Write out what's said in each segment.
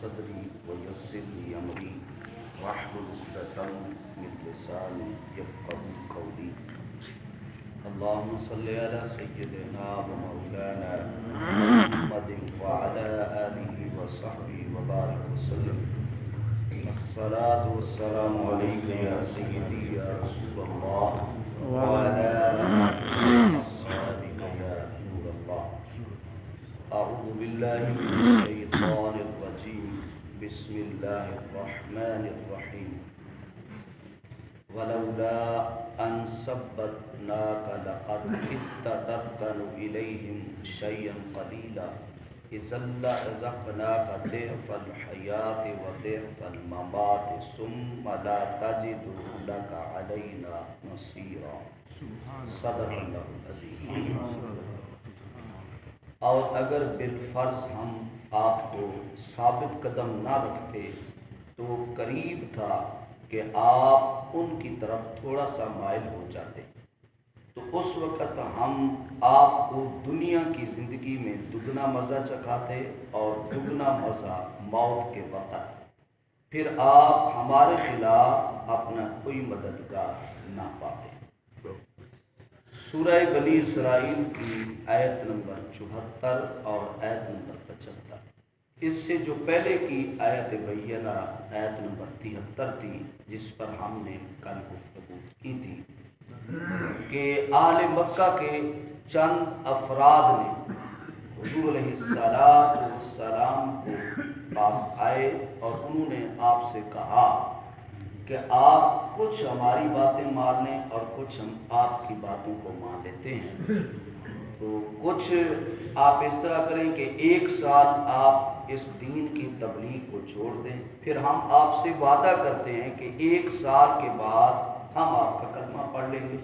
صدری ویسر لی امری واحلل عقدۃ من لسانی یفقهوا قولی اللهم صل على سيدنا ومولانا محمد وعلى آله وصحبه وبارك وسلم الصلاة والسلام عليك يا سيدي يا رسول الله وعلى آلك وأصحابك يا نور الله. أعوذ بالله من الشيطان الرجيم بسم الله الرحمن الرحيم. ولولا أن ثبتناك لقد كدت تركن إليهم شيئا قليلا إذا لأذقناك ضعف الحياة وضعف الممات ثم لا تجد لك علينا نصيرا. صدق اللہ العظیم. اور اگر بالفرض ہم آپ کو ثابت قدم نہ رکھتے تو قریب تھا کہ آپ ان کی طرف تھوڑا سا مائل ہو جاتے، تو اس وقت ہم آپ کو دنیا کی زندگی میں دگنا مزہ چکھاتے اور دگنا مزہ موت کے وقت. پھر آپ ہمارے خلاف اپنا کوئی مددگار نہ پاتے. سورہ بنی اسرائیل کی آیت نمبر 74 اور آیت نمبر 75. اس سے جو پہلے کی آیت بینہ آیت نمبر 73 تھی، جس پر ہم نے کل گفتگو کی تھی کہ اہل مکہ کے چند افراد نے حضور علیہ السلام کو پاس آئے اور انہوں نے آپ سے کہا کہ آپ کچھ ہماری باتیں مان لیں اور کچھ ہم آپ کی باتوں کو مان لیتے ہیں. تو کچھ آپ اس طرح کریں کہ 1 سال آپ اس دین کی تبلیغ کو چھوڑ دیں، پھر ہم آپ سے وعدہ کرتے ہیں کہ 1 سال کے بعد ہم آپ کا کلمہ پڑھ لیں گے.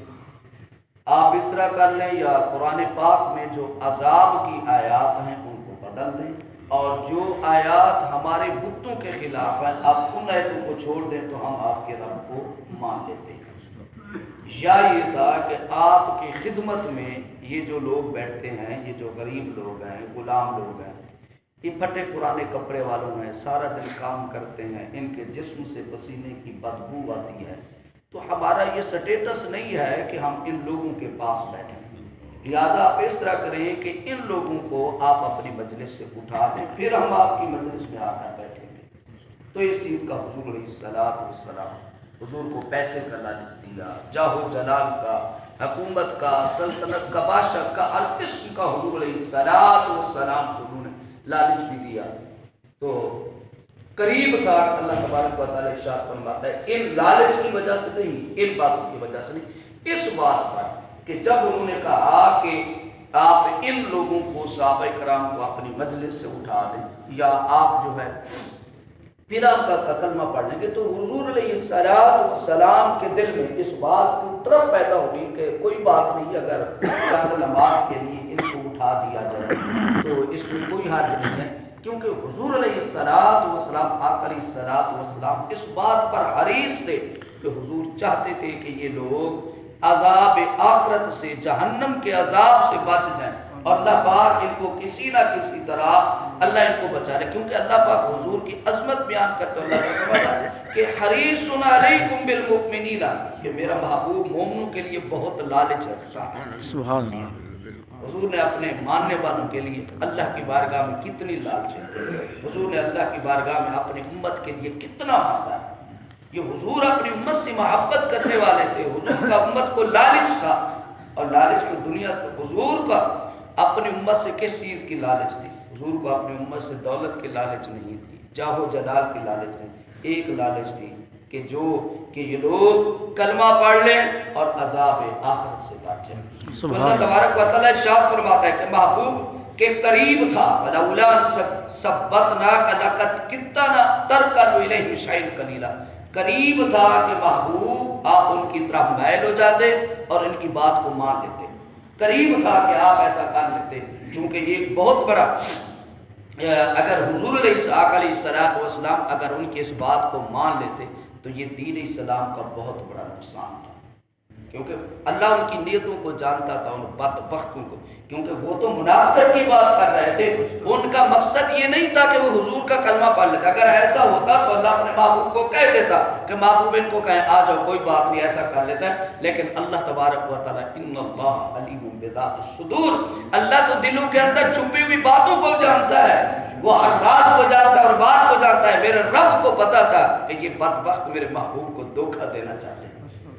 آپ اس طرح کر لیں، یا قرآن پاک میں جو عذاب کی آیات ہیں ان کو بدل دیں، اور جو آیات ہمارے بتوں کے خلاف ہیں آپ ان آیتوں کو چھوڑ دیں تو ہم آپ کے رب کو مان لیتے ہیں. یا یہ تھا کہ آپ کی خدمت میں یہ جو لوگ بیٹھتے ہیں، یہ جو غریب لوگ ہیں، غلام لوگ ہیں، یہ پھٹے پرانے کپڑے والوں ہیں، سارا دن کام کرتے ہیں، ان کے جسم سے پسینے کی بدبو آتی ہے، تو ہمارا یہ سٹیٹس نہیں ہے کہ ہم ان لوگوں کے پاس بیٹھیں. لہٰذا آپ اس طرح کریں کہ ان لوگوں کو آپ اپنی مجلس سے اٹھا دیں، پھر ہم آپ کی مجلس میں آ کر بیٹھیں گے. تو اس چیز کا حضور علیہ السلام حضور کو پیسے کا لالچ دیا، جاہ و جلال کا، حکومت کا، سلطنت کا، بادشاہ کا، ہر قسم کا حضور علیہ السلام کو انہوں نے لالچ بھی دیا. تو قریب تھا، اللہ تبارک و تعالیٰ ارشاد فرماتا ہے ان لالچ کی وجہ سے نہیں، ان باتوں کی وجہ سے نہیں، اس بات پر کہ جب انہوں نے کہا کہ آپ ان لوگوں کو صحابہ کرام کو اپنی مجلس سے اٹھا دیں یا آپ جو ہے پھر آپ کا کلمہ پڑھ لیں گے، تو حضور علیہ السلام کے دل میں اس بات کی طرف پیدا ہوگی کہ کوئی بات نہیں، اگر چند لمحات کے لیے ان کو اٹھا دیا جائے تو اس میں کوئی حرج نہیں ہے. کیونکہ حضور علیہ السلام آقا علیہ السلام اس بات پر حریص تھے کہ حضور چاہتے تھے کہ یہ لوگ عذاب آخرت سے، جہنم کے عذاب سے بچ جائیں، اور اللہ پاک ان کو کسی نہ کسی طرح اللہ ان کو بچا رہے. کیونکہ اللہ پاک حضور کی عظمت بیان کرتے اللہ نے فرمایا کہ حریص علیکم بالمؤمنین، کہ میرا محبوب مومنوں کے لیے بہت لالچ رکھتا ہے. سبحان اللہ. حضور نے اپنے ماننے والوں کے لیے اللہ کی بارگاہ میں کتنی لالچ ہے، حضور نے اللہ کی بارگاہ میں اپنی امت کے لیے کتنا مانگا ہے. یہ حضور اپنی امت سے محبت کرنے والے تھے، حضور کا امت کو لالچ تھا، اور لالچ کی دنیا تو حضور کا اپنی امت سے کس چیز کی لالچ تھی؟ حضور کو اپنی امت سے دولت کی لالچ نہیں تھی، جاہ و جلال کی لالچ نہیں، ایک لالچ تھی کہ یہ لوگ کلمہ پڑھ لیں اور عذاب آخرت سے بچ جائیں. اللہ تبارک و تعالیٰ ارشاد فرماتا ہے کہ محبوب کے قریب تھا، ولولا ثبتناک لقد کدت ترکن الیہم شیئا قلیلا، قریب تھا کہ محبوب آپ ان کی طرف مائل ہو جاتے اور ان کی بات کو مان لیتے. قریب تھا کہ آپ ایسا کر لیتے، چونکہ یہ ایک بہت بڑا، اگر حضور علیہ السلام اگر ان کی اس بات کو مان لیتے تو یہ دین اسلام کا بہت بڑا نقصان تھا. کیونکہ اللہ ان کی نیتوں کو جانتا تھا، ان بدبختوں کو، کیونکہ وہ تو منافقت کی بات کر رہے تھے. ان کا مقصد یہ نہیں تھا کہ وہ حضور کا کلمہ پڑھ لیتے. اگر ایسا ہوتا تو اللہ اپنے محبوب کو کہہ دیتا کہ محبوب ان کو کہیں آ جاؤ کوئی بات نہیں ایسا کر لیتا ہے. لیکن اللہ تبارک و تعالیٰ ان اللہ علیم بذات الصدور، اللہ تو دلوں کے اندر چھپی ہوئی باتوں کو جانتا ہے، وہ ہر راز کو جانتا ہے اور بات کو جانتا ہے. میرے رب کو پتا تھا کہ یہ بدبخت میرے محبوب کو دھوکہ دینا چاہتے ہیں.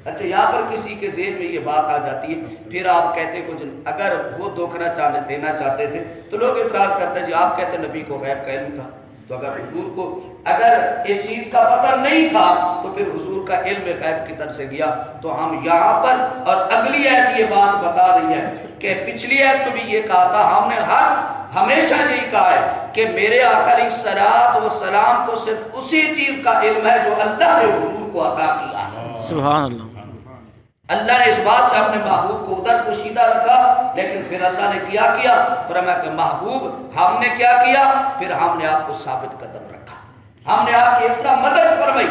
اچھا یہاں پر کسی کے ذہن میں یہ بات آ جاتی ہے، پھر آپ کہتے کچھ اگر وہ دھوکہ دینا چاہتے تھے تو لوگ اعتراض کرتے ہیں جی آپ کہتے نبی کو غیب کا علم تھا، تو اگر حضور کو اگر اس چیز کا پتہ نہیں تھا تو پھر حضور کا علم غیب کی طرف سے گیا. تو ہم یہاں پر اور اگلی آیت یہ بات بتا رہی ہے کہ پچھلی آیت میں بھی یہ کہا تھا، ہم نے ہمیشہ یہی کہا ہے کہ میرے آقا علیہ الصلوۃ والسلام کو صرف اسی چیز کا علم ہے جو اللہ نے حضور کو عطا کیا ہے. سبحان اللہ. اللہ نے اس بات سے اپنے محبوب کو ادھر پوشیدہ رکھا، لیکن پھر اللہ نے کیا فرمایا کہ محبوب ہم نے کیا کیا، پھر ہم نے آپ کو ثابت قدم رکھا، ہم نے آپ کی اس طرح مدد فرمائی.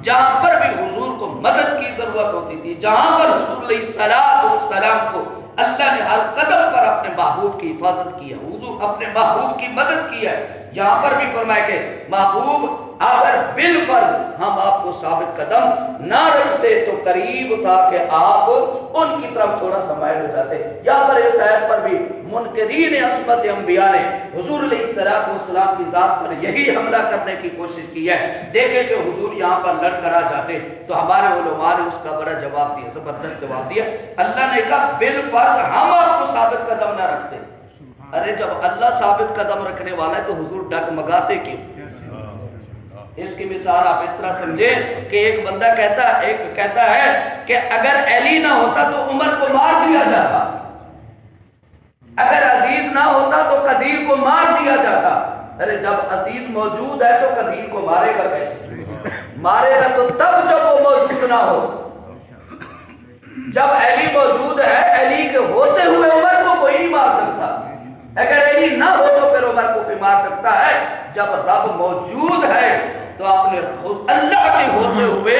جہاں پر بھی حضور کو مدد کی ضرورت ہوتی تھی، جہاں پر حضور علیہ الصلوۃ والسلام کو اللہ نے ہر قدم پر اپنے محبوب کی حفاظت کی ہے، حضور اپنے محبوب کی مدد کی ہے. یہاں پر بھی فرمایا کہ محبوب اگر بالفرض ہم آپ کو ثابت قدم نہ رکھتے تو قریب تھا کہ آپ ان کی طرف تھوڑا سا مائل ہو جاتے. یہاں پر اس آیت پر بھی منکرین عصمت انبیاء نے حضور علیہ السلام کی ذات پر یہی حملہ کرنے کی کوشش کی ہے. دیکھیں کہ حضور یہاں پر لڑ کر آ جاتے تو ہمارے علماء نے اس کا بڑا جواب دیا، زبردست جواب دیا. اللہ نے کہا بالفرض ہم آپ کو ثابت قدم نہ رکھتے. ارے جب اللہ ثابت قدم رکھنے والا ہے تو حضور ڈگمگاتے کیوں؟ اس کی مثال آپ اس طرح سمجھیں کہ ایک بندہ کہتا ہے کہ اگر علی نہ ہوتا تو عمر کو مار دیا جاتا، اگر عزیز نہ ہوتا تو قدیر کو مار دیا جاتا. ارے جب عزیز موجود ہے تو قدیر کو مارے گا کیسے؟ مارے گا تو تب جب وہ موجود نہ ہو. جب علی موجود ہے، علی کے ہوتے ہوئے عمر کو کوئی نہیں مار سکتا. اگر علی نہ ہو تو پھر عمر کو کوئی مار سکتا ہے. جب رب موجود ہے تو اپنے اللہ کے ہوتے ہوئے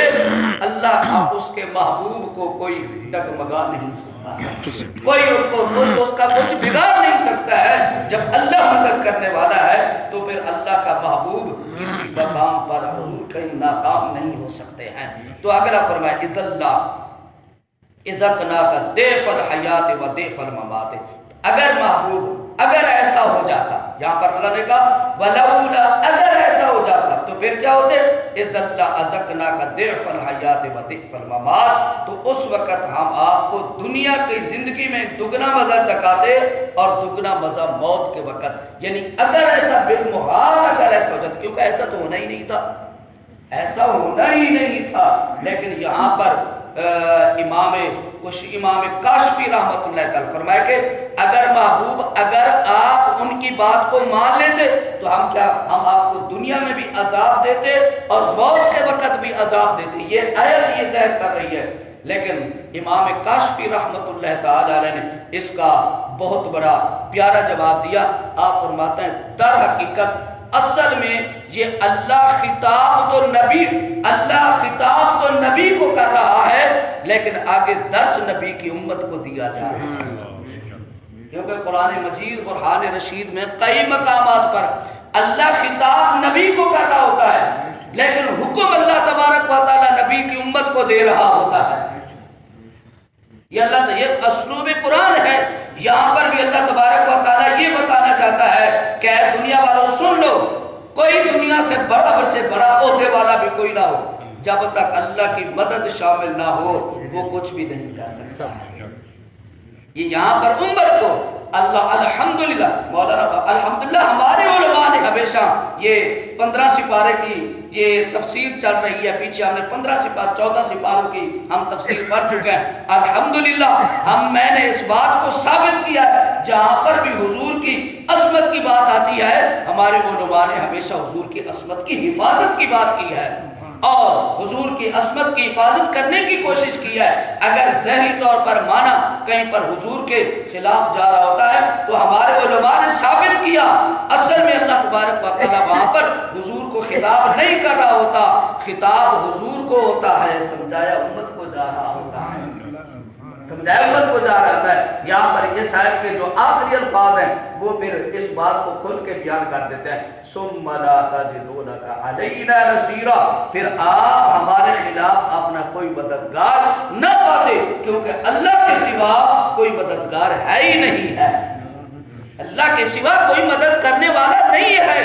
اللہ اس کے محبوب کو کوئی ڈگمگا نہیں سکتا، کوئی اس کا کچھ بگاڑ نہیں سکتا ہے. جب اللہ مدد کرنے والا ہے تو پھر اللہ کا محبوب کسی مقام پر حضور کہیں ناکام نہیں ہو سکتے ہیں. تو اگلا فرمایا اذ اللہ اذقنا کا دیف الحیات و دیف الممات. اگر محبوب اگر ایسا ہو جاتا، یہاں پر اللہ نے کہا ولولا اگر ایسا ہو جاتا تو پھر کیا ہوتے؟ اذ اللہ اذقنا کا دیف الحیات و دیف الممات. تو اس وقت ہم آپ کو دنیا کی زندگی میں دگنا مزہ چکاتے اور دگنا مزہ موت کے وقت. یعنی اگر ایسا بالمحال اگر ایسا ہو جاتا، کیونکہ ایسا تو ہونا ہی نہیں تھا، ایسا ہونا ہی نہیں تھا. لیکن یہاں پر امام کاشفی رحمت اللہ تعالی فرمائے کہ اگر محبوب اگر آپ ان کی بات کو مان لیتے تو ہم آپ کو دنیا میں بھی عذاب دیتے اور موت کے وقت بھی عذاب دیتے. یہ آیت یہ ظاہر کر رہی ہے. لیکن امام کاشفی رحمت اللہ تعالی علیہ نے اس کا بہت بڑا پیارا جواب دیا. آپ فرماتے ہیں در حقیقت اصل میں یہ اللہ خطاب تو نبی کو کر رہا ہے، لیکن آگے درس نبی کی امت کو دیا جا رہا ہے. کیونکہ قرآن مجید برہان رشید میں کئی مقامات پر اللہ خطاب نبی کو کر رہا ہوتا ہے، لیکن حکم اللہ تبارک و تعالی نبی کی امت کو دے رہا ہوتا ہے. یہ اسلوب قرآن ہے. یہاں پر بھی اللہ تبارک و تعالی یہ بتانا چاہتا ہے کہ اے دنیا والوں سن لو، کوئی دنیا سے بڑا عہدے والا بھی کوئی نہ ہو، جب تک اللہ کی مدد شامل نہ ہو وہ کچھ بھی نہیں کر سکتا. یہ یہاں پر امت کو اللہ الحمدللہ مولانا الحمدللہ ہمارے علماء نے ہمیشہ یہ 15 سپارے کی یہ تفسیر چل رہی ہے. پیچھے ہم نے 14 سپاروں کی ہم تفسیر پڑھ چکے ہیں. الحمدللہ میں نے اس بات کو ثابت کیا ہے جہاں پر بھی حضور کی عصمت کی بات آتی ہے ہمارے علماء نے ہمیشہ حضور کی عصمت کی حفاظت کی بات کی ہے اور حضور کی عصمت کی حفاظت کرنے کی کوشش کی ہے. اگر ظاہری طور پر مانا کہیں پر حضور کے خلاف جا رہا ہوتا ہے تو ہمارے علماء نے ثابت کیا اصل میں اللہ تبارک و تعالیٰ وہاں پر حضور کو خطاب نہیں کر رہا ہوتا، خطاب حضور کو ہوتا ہے، سمجھایا امت کو جا رہا ہوتا ہے. سمجھایا امت کو جا رہا ہے۔ یہاں پر اس آیت کے جو آخری الفاظ ہیں وہ پھر اس بات کو کھل کے بیان کر دیتے ہیں، ثم لا تجدوا لك علینا نصیرا، پھر آپ ہمارے خلاف اپنا کوئی مددگار نہ پاتے، کیونکہ اللہ کے سوا کوئی مددگار ہے ہی نہیں ہے، اللہ کے سوا کوئی مدد کرنے والا نہیں ہے،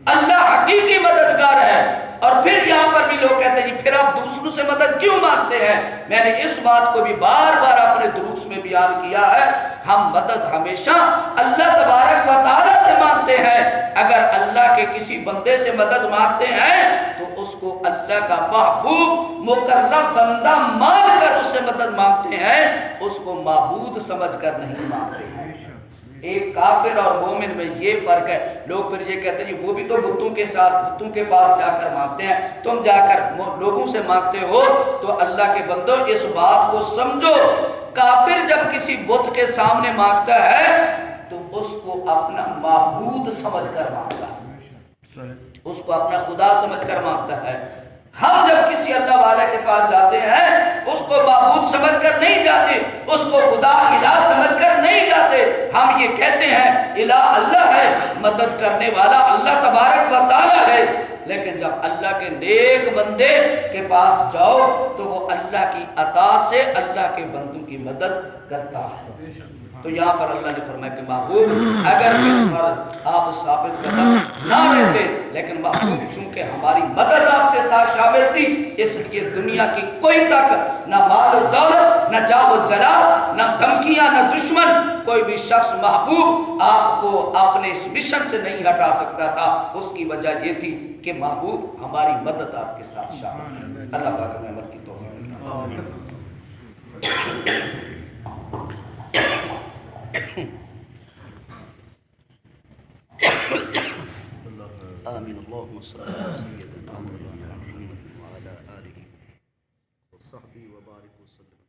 اللہ حقیقی مددگار ہے۔ اور پھر یہاں پر بھی لوگ کہتے ہیں جی پھر آپ دوسروں سے مدد کیوں مانگتے ہیں؟ میں نے اس بات کو بھی بار بار اپنے دروس میں بیان کیا ہے، ہم مدد ہمیشہ اللہ تبارک و تعالیٰ سے مانگتے ہیں۔ اگر اللہ کے کسی بندے سے مدد مانگتے ہیں تو اس کو اللہ کا محبوب مقرب بندہ مان کر اس سے مدد مانگتے ہیں، اس کو معبود سمجھ کر نہیں مانگتے ہیں۔ ایک کافر اور مومن میں یہ فرق ہے۔ لوگ پھر یہ کہتے ہیں وہ بھی تو بتوں کے ساتھ بتوں کے پاس جا کر مانگتے ہیں، تم جا کر لوگوں سے مانگتے ہو۔ تو اللہ کے بندوں اس بات کو سمجھو، کافر جب کسی بت کے سامنے مانگتا ہے تو اس کو اپنا معبود سمجھ کر مانگتا ہے، اس کو اپنا خدا سمجھ کر مانگتا ہے۔ ہم جب کسی اللہ والے کے پاس جاتے ہیں اس کو معبود سمجھ کر نہیں جاتے، اس کو خدا الہ سمجھ کر نہیں جاتے، ہم یہ کہتے ہیں الہ اللہ ہے، مدد کرنے والا اللہ تبارک و تعالیٰ ہے۔ لیکن جب اللہ کے نیک بندے کے پاس جاؤ تو وہ اللہ کی عطا سے اللہ کے بندوں کی مدد کرتا ہے۔ تو یہاں پر اللہ نے فرمایا کہ محبوب اگر فرض آپ ثابت قدم نہ رہتے، لیکن محبوب چونکہ ہماری مدد آپ کے ساتھ شامل تھی، اس لیے دنیا کی کوئی طاقت، نہ مال و دولت، نہ جاہ و جلال، نہ دھمکیاں، نہ دشمن، کوئی بھی شخص محبوب آپ کو اپنے اس مشن سے نہیں ہٹا سکتا تھا۔ اس کی وجہ یہ تھی کہ محبوب ہماری مدد آپ کے ساتھ شامل ہے۔ اللہ پاک ہمیں عمل کی توفیق عطا آمین۔ اللہم صلی اللہ علیہ سیدنا محمد وعلی آلہ وصحبہ وبارک وسلم۔